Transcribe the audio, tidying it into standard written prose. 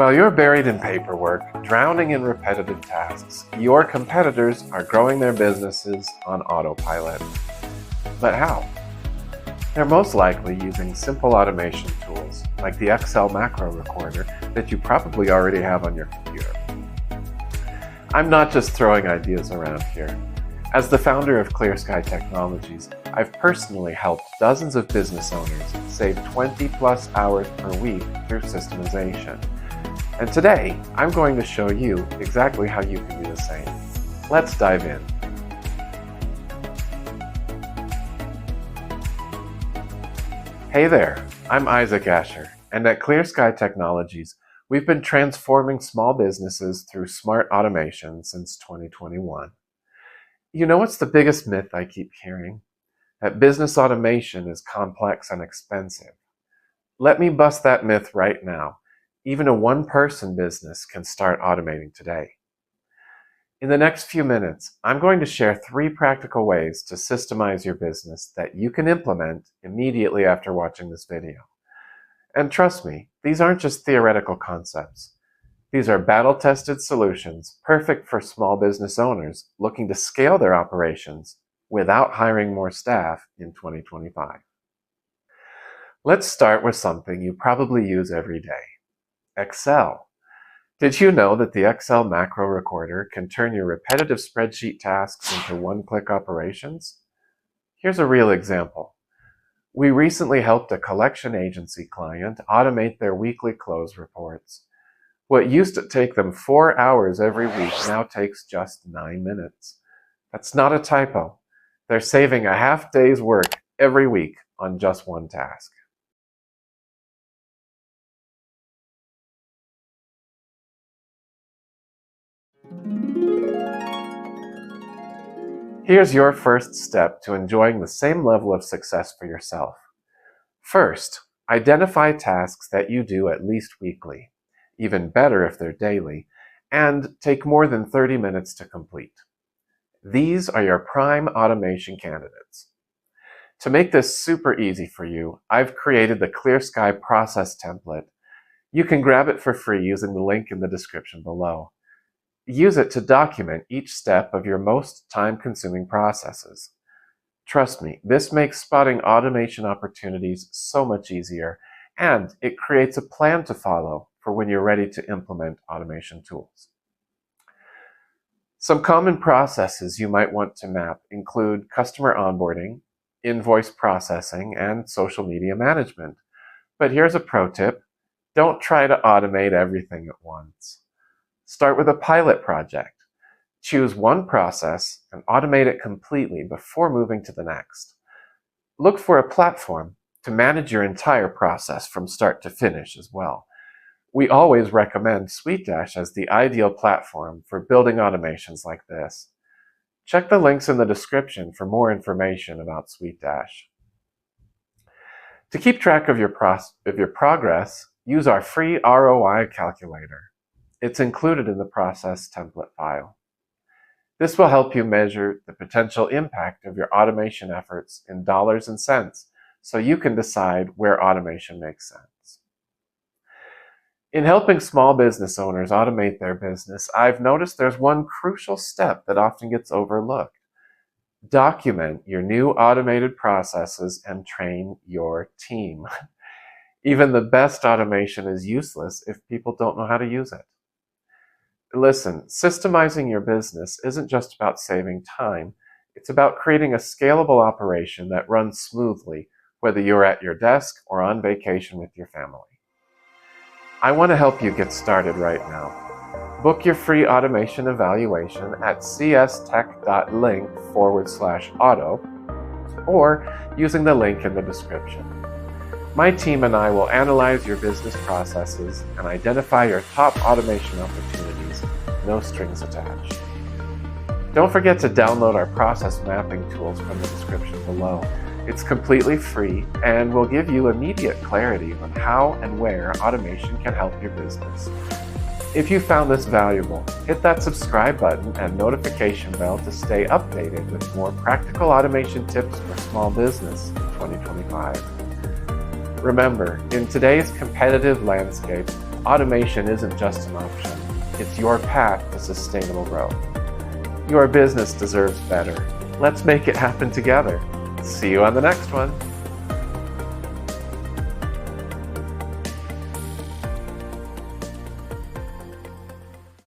While you're buried in paperwork, drowning in repetitive tasks, your competitors are growing their businesses on autopilot. But how? They're most likely using simple automation tools like the Excel macro recorder that you probably already have on your computer. I'm not just throwing ideas around here. As the founder of Clear Sky Technologies, I've personally helped dozens of business owners save 20+ hours per week through systemization. And today, I'm going to show you exactly how you can do the same. Let's dive in. Hey there, I'm Isaac Asher, and at Clear Sky Technologies, we've been transforming small businesses through smart automation since 2021. You know what's the biggest myth I keep hearing? That business automation is complex and expensive. Let me bust that myth right now. Even a one-person business can start automating today. In the next few minutes, I'm going to share 3 practical ways to systemize your business that you can implement immediately after watching this video. And trust me, these aren't just theoretical concepts. These are battle-tested solutions perfect for small business owners looking to scale their operations without hiring more staff in 2025. Let's start with something you probably use every day. Excel. Did you know that the Excel macro recorder can turn your repetitive spreadsheet tasks into one-click operations? Here's a real example. We recently helped a collection agency client automate their weekly close reports. What used to take them 4 hours every week now takes just 9 minutes. That's not a typo. They're saving a half day's work every week on just one task. Here's your first step to enjoying the same level of success for yourself. First, identify tasks that you do at least weekly, even better if they're daily, and take more than 30 minutes to complete. These are your prime automation candidates. To make this super easy for you, I've created the Clear Sky process template. You can grab it for free using the link in the description below. Use it to document each step of your most time-consuming processes. Trust me, this makes spotting automation opportunities so much easier, and it creates a plan to follow for when you're ready to implement automation tools. Some common processes you might want to map include customer onboarding, invoice processing, and social media management. But here's a pro tip. Don't try to automate everything at once. Start with a pilot project. Choose one process and automate it completely before moving to the next. Look for a platform to manage your entire process from start to finish as well. We always recommend SuiteDash as the ideal platform for building automations like this. Check the links in the description for more information about SuiteDash. To keep track of your progress, use our free ROI calculator. It's included in the process template file. This will help you measure the potential impact of your automation efforts in dollars and cents so you can decide where automation makes sense. In helping small business owners automate their business, I've noticed there's one crucial step that often gets overlooked. Document your new automated processes and train your team. Even the best automation is useless if people don't know how to use it. Listen, systemizing your business isn't just about saving time. It's about creating a scalable operation that runs smoothly, whether you're at your desk or on vacation with your family. I want to help you get started right now. Book your free automation evaluation at cstech.link/auto or using the link in the description. My team and I will analyze your business processes and identify your top automation opportunities, no strings attached. Don't forget to download our process mapping tools from the description below. It's completely free and will give you immediate clarity on how and where automation can help your business. If you found this valuable, hit that subscribe button and notification bell to stay updated with more practical automation tips for small business in 2025. Remember, in today's competitive landscape, Automation isn't just an option. It's your path to sustainable growth. Your business deserves better. Let's make it happen together. See you on the next one.